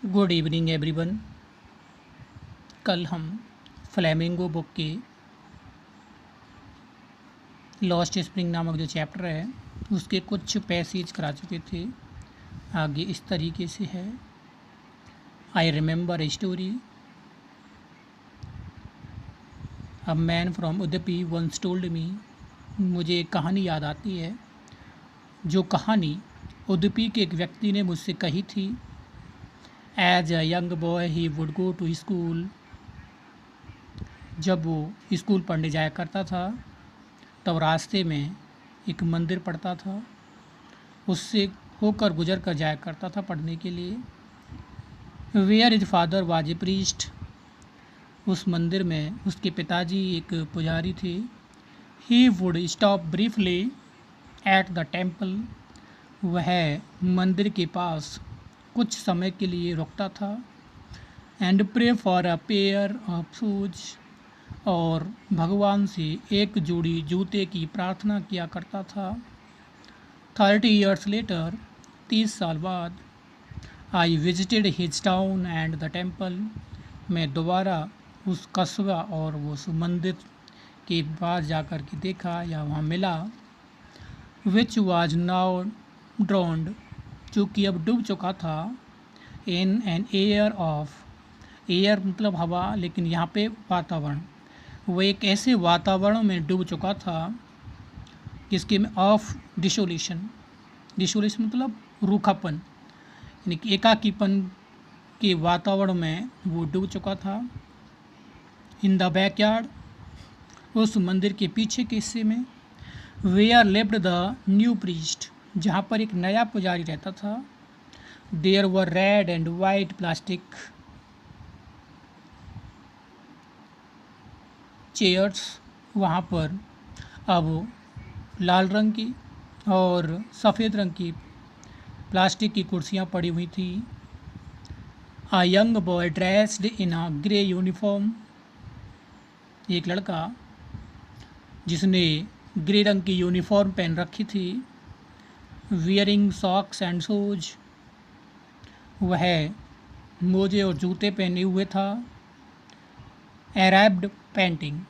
Good evening everyone. कल हम flamingo book के लॉस्ट स्प्रिंग नामक जो चैप्टर है उसके कुछ पैसेज करा चुके थे। आगे इस तरीके से है। I remember a story. A man from Udupi once told me. मुझे एक कहानी याद आती है। जो कहानी उदुपी के एक व्यक्ति ने मुझसे कही थी। As a young boy he would go to school. जब वो स्कूल पढ़ने जाया करता था तब रास्ते में एक मंदिर पड़ता था। उससे होकर गुजर कर जाया करता था पढ़ने के लिए। Where is father was a priest. उस मंदिर में उसके पिताजी एक पुजारी थे। He would stop briefly at the temple. वह मंदिर के पास कुछ समय के लिए रुकता था। And pray for a pair of shoes. और भगवान से एक जोड़ी जूते की प्रार्थना किया करता था। 30 ईयर्स लेटर, 30 साल बाद, I visited his town and the temple. मैं दोबारा उस कस्बा और उस मंदिर के पास जाकर के देखा या वहाँ मिला। विच वाज नाउ ड्रॉन्ड, जो कि अब डूब चुका था। In an air of, air मतलब हवा, लेकिन यहाँ पे वातावरण, वो एक ऐसे वातावरण में डूब चुका था जिसके में ऑफ डिसोलेशन। डिसोलेशन मतलब रूखापन, यानी कि एकाकीपन के वातावरण में वो डूब चुका था। इन द बैकयार्ड, उस मंदिर के पीछे के हिस्से में। Where lived the new priest, जहाँ पर एक नया पुजारी रहता था। There were red and white plastic chairs. वहाँ पर अब लाल रंग की और सफ़ेद रंग की प्लास्टिक की कुर्सियाँ पड़ी हुई थी। A young boy dressed in a grey uniform. एक लड़का जिसने ग्रे रंग की यूनिफॉर्म पहन रखी थी। वियरिंग सॉक्स एंड शूज, वह मोजे और जूते पहने हुए था। अराइव्ड पेंटिंग,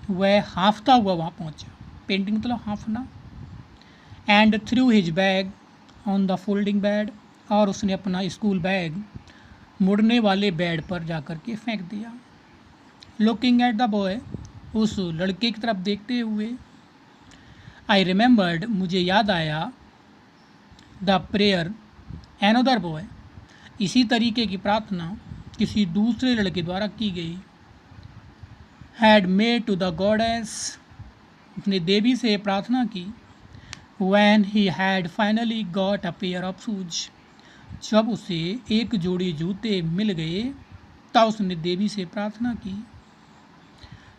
वह हाँफता हुआ वहाँ पहुँचा। पेंटिंग मतलब हाँफना। And through his bag on the folding bed, और उसने अपना स्कूल बैग मुड़ने वाले बेड पर जाकर के फेंक दिया। लुकिंग एट द बॉय, उस लड़के की तरफ देखते हुए। आई रिमेंबर्ड, मुझे याद आया। द प्रेयर एनोदर बॉय, इसी तरीके की प्रार्थना किसी दूसरे लड़के द्वारा की गई। Had made to the goddess, उसने देवी से प्रार्थना की। When he had finally got a pair of shoes, जब उसे एक जोड़ी जूते मिल गए तब उसने देवी से प्रार्थना की।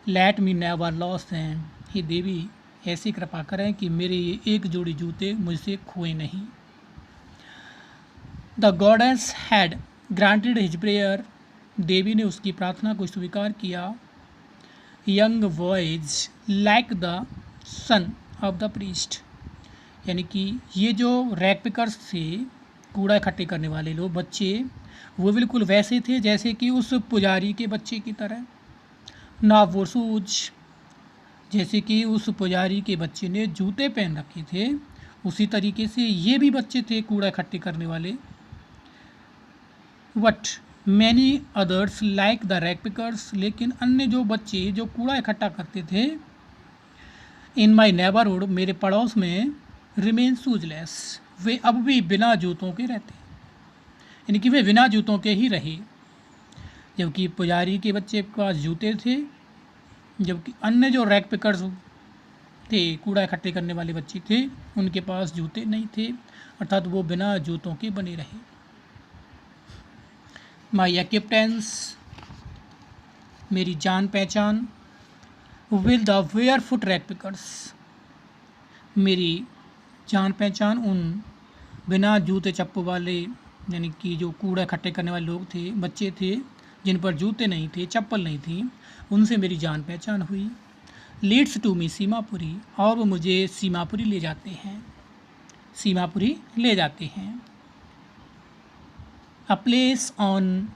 Let me never lose them, हे देवी ऐसी कृपा करें कि मेरे ये एक जोड़ी जूते मुझसे खोए नहीं। The goddess had granted his prayer, देवी ने उसकी प्रार्थना को स्वीकार किया। Young boys like the son of the priest, यानी कि ये जो रैक पिकर्स थे, कूड़ा इकट्ठे करने वाले लोग, बच्चे, वो बिल्कुल वैसे थे जैसे कि उस पुजारी के बच्चे की तरह। ना वो शूज, जैसे कि उस पुजारी के बच्चे ने जूते पहन रखे थे उसी तरीके से ये भी बच्चे थे कूड़ा इकट्ठे करने वाले। But many others like the rag pickers, लेकिन अन्य जो बच्चे जो कूड़ा इकट्ठा करते थे इन माई नेबरहुड, मेरे पड़ोस में, रिमेन शूजलेस, वे अब भी बिना जूतों के रहते, यानी कि वे बिना जूतों के ही रहे। जबकि पुजारी के बच्चे के पास जूते थे, जबकि अन्य जो रैक पिकर्स थे, कूड़ा इकट्ठे करने वाले बच्चे थे, उनके पास जूते नहीं थे, अर्थात वो बिना जूतों के बने रहे। माई एक्विप्टेंस, मेरी जान पहचान। Will the barefoot rag pickers, मेरी जान पहचान उन बिना जूते चप्पू वाले, यानी कि जो कूड़ा इकट्ठे करने वाले लोग थे, बच्चे थे जिन पर जूते नहीं थे, चप्पल नहीं थी, उनसे मेरी जान पहचान हुई। लीड्स टू मी सीमापुरी, और वो मुझे सीमापुरी ले जाते हैं, सीमापुरी ले जाते हैं। A place on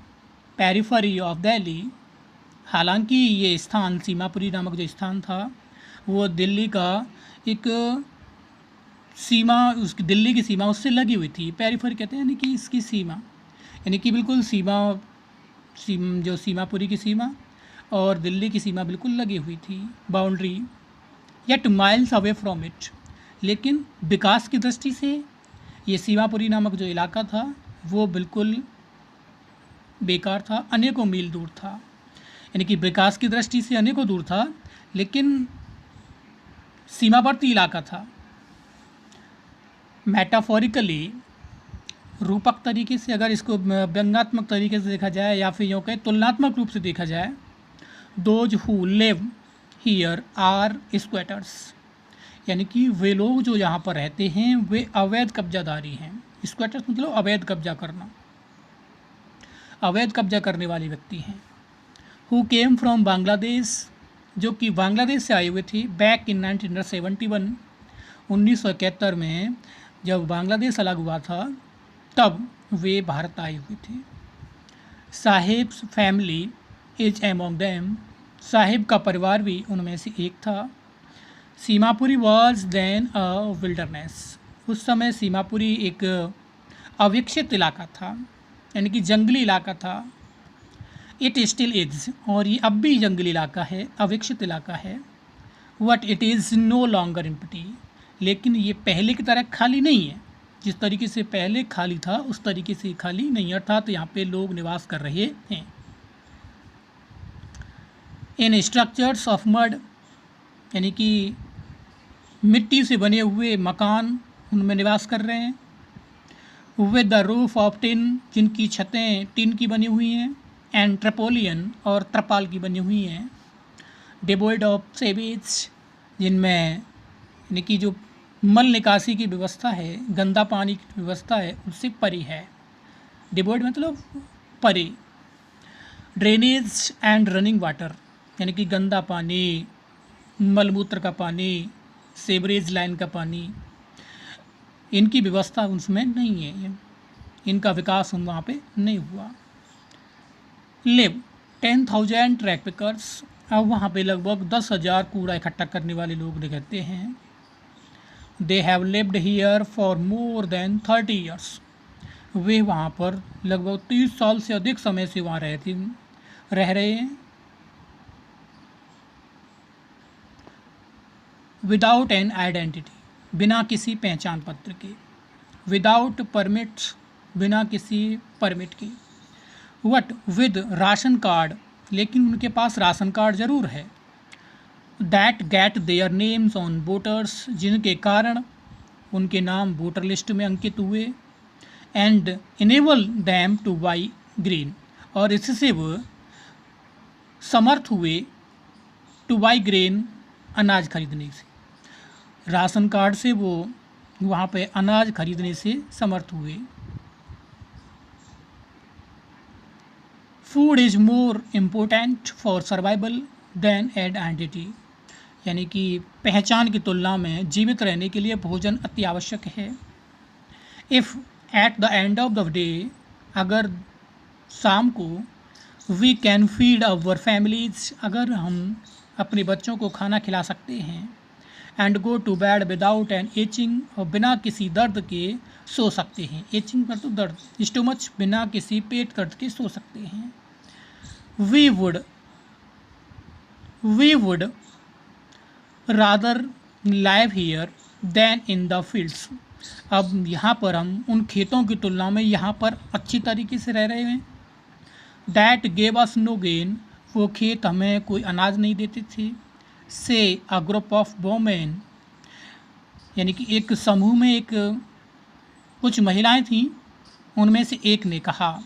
periphery of Delhi. हालांकि ये स्थान सीमापुरी नामक जो स्थान था वो दिल्ली का एक सीमा, उस दिल्ली की सीमा उससे लगी हुई थी। पेरिफेरी कहते हैं यानी कि इसकी सीमा, यानी कि बिल्कुल सीमा, जो सीमापुरी की सीमा और दिल्ली की सीमा बिल्कुल लगी हुई थी, boundary, yet miles away from it. लेकिन विकास की दृष्टि से ये सीमापुरी नामक जो इलाका था वो बिल्कुल बेकार था, अनेकों मील दूर था। यानी कि विकास की दृष्टि से अनेकों दूर था, लेकिन सीमावर्ती इलाका था। मेटाफोरिकली, रूपक तरीके से, अगर इसको व्यंग्यात्मक तरीके से देखा जाए या फिर यूँ कहें तुलनात्मक रूप से देखा जाए, those who live here are squatters, यानी कि वे लोग जो यहाँ पर रहते हैं वे अवैध कब्जादारी हैं। स्क्वैटर्स मतलब अवैध कब्जा करना, अवैध कब्जा करने वाले व्यक्ति हैं। हु केम फ्रॉम बांग्लादेश, जो कि बांग्लादेश से आए हुए थे। बैक इन 1971, 1971 में जब बांग्लादेश अलग हुआ था तब वे भारत आए हुए थे। Sahib's family is among them, Sahib का परिवार भी उनमें से एक था। Seemapuri was then a wilderness, उस समय सीमापुरी एक अविकसित इलाका था, यानी कि जंगली इलाका था। इट स्टिल इज, और ये अब भी जंगली इलाका है, अविकसित इलाका है। But it is no longer empty, लेकिन ये पहले की तरह खाली नहीं है। जिस तरीके से पहले खाली था उस तरीके से खाली नहीं, अर्थात यहाँ पे लोग निवास कर रहे हैं। इन स्ट्रक्चर्स ऑफ मड, यानी कि मिट्टी से बने हुए मकान उनमें निवास कर रहे हैं। With the roof of tin, जिनकी छतें टिन की बनी हुई हैं। एंड ट्रेपोलियन, और त्रिपाल की बनी हुई हैं। डिवॉइड ऑफ सेवेज, जिनमें यानी कि जो मल निकासी की व्यवस्था है, गंदा पानी की व्यवस्था है, उससे परी है। डिवॉइड मतलब परे। ड्रेनेज एंड रनिंग वाटर, यानी कि गंदा पानी, मलमूत्र का पानी, सेवरेज लाइन का पानी, इनकी व्यवस्था उसमें नहीं है, इनका विकास वहाँ पे नहीं हुआ। लिव 10,000 ट्रैक पिकर्स, अब वहाँ पे लगभग 10,000 कूड़ा इकट्ठा करने वाले लोग रहते हैं। They have lived here for more than 30 years, वे वहाँ पर लगभग 30 साल से अधिक समय से वहाँ रह रहे हैं। विदाउट एन आइडेंटिटी, बिना किसी पहचान पत्र के। विदाउट परमिट्स, बिना किसी परमिट के। वट विद राशन कार्ड, लेकिन उनके पास राशन कार्ड ज़रूर है। That get their names on voters, जिनके कारण उनके नाम वोटर लिस्ट में अंकित हुए। And enable them two by grain, और इससे वो समर्थ हुए टू बाई ग्रेन, अनाज खरीदने से। राशन कार्ड से वो वहाँ पे अनाज खरीदने से समर्थ हुए। Food is more important for survival than an identity, यानी कि पहचान की तुलना में जीवित रहने के लिए भोजन अति आवश्यक है। If at the end of the day, अगर शाम को we can feed our families, अगर हम अपने बच्चों को खाना खिला सकते हैं। And go to bed without an aching, और बिना किसी दर्द के सो सकते हैं। एचिंग पर तो दर्द, स्टोमच, बिना किसी पेट दर्द के सो सकते हैं। We would rather live here than in the fields, अब यहाँ पर हम उन खेतों की तुलना में यहाँ पर अच्छी तरीके से रह रहे हैं। That gave us know gain, वो खेत हमें कोई अनाज नहीं देते थे। से अ ग्रुप ऑफ वोमेन, यानी कि एक समूह में एक कुछ महिलाएं थीं, उनमें से एक ने कहा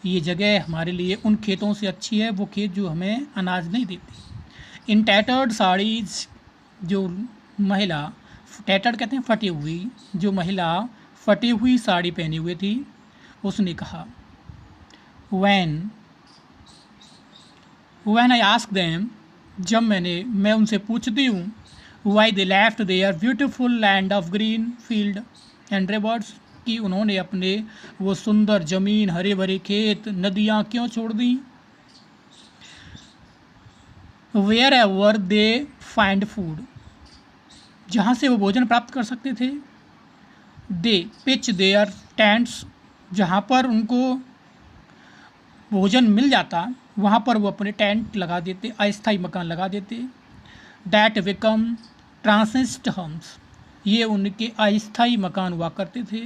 ये जगह हमारे लिए उन खेतों से अच्छी है, वो खेत जो हमें अनाज नहीं देती। इन टैटर्ड साड़ीज, जो महिला, टैटर्ड कहते हैं फटी हुई, जो महिला फटी हुई साड़ी पहनी हुई थी, उसने कहा when I ask them, जब मैं उनसे पूछती हूँ why they left their beautiful land of green field and rivers, कि उन्होंने अपने वो सुंदर ज़मीन, हरे भरे खेत, नदियाँ क्यों छोड़ दी? Wherever they find food, जहाँ से वो भोजन प्राप्त कर सकते थे। दे पिच देयर टेंट्स, जहाँ पर उनको भोजन मिल जाता वहाँ पर वो अपने टेंट लगा देते, अस्थायी मकान लगा देते। डैट बिकम ट्रांसिस्ट होम्स, ये उनके अस्थायी मकान हुआ करते थे।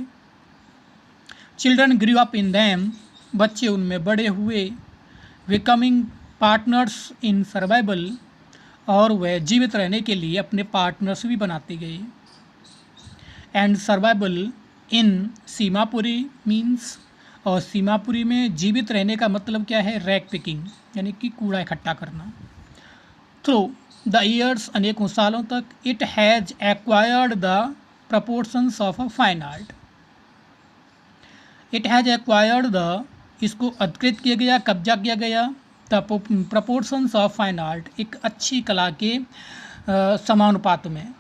Children grew up in them, बच्चे उनमें बड़े हुए। बिकमिंग पार्टनर्स इन सर्वाइवल, और वह जीवित रहने के लिए अपने पार्टनर्स भी बनाते गए। And survival in Seemapuri means, और सीमापुरी में जीवित रहने का मतलब क्या है? रैक पिकिंग, यानी कि कूड़ा इकट्ठा करना। थ्रू द ईयर्स, अनेकों सालों तक, it has acquired the proportions of a fine art. It has acquired the, इसको अधिकृत किया गया, कब्जा किया गया। The proportions of fine art, एक अच्छी कला के समानुपात में,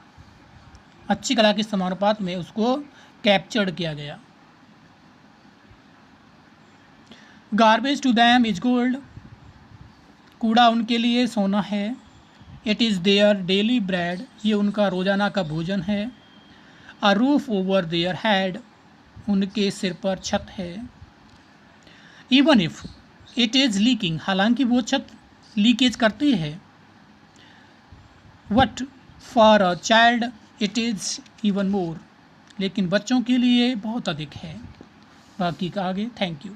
अच्छी कला के समानुपात में उसको कैप्चर्ड किया गया। Garbage to them is gold, कूड़ा उनके लिए सोना है। It is their daily bread, ये उनका रोज़ाना का भोजन है। A roof over their head, उनके सिर पर छत है। Even if it is leaking, हालांकि वो छत लीकेज करती है। But for a child it is even more, लेकिन बच्चों के लिए बहुत अधिक है। बाकी का आगे। Thank you.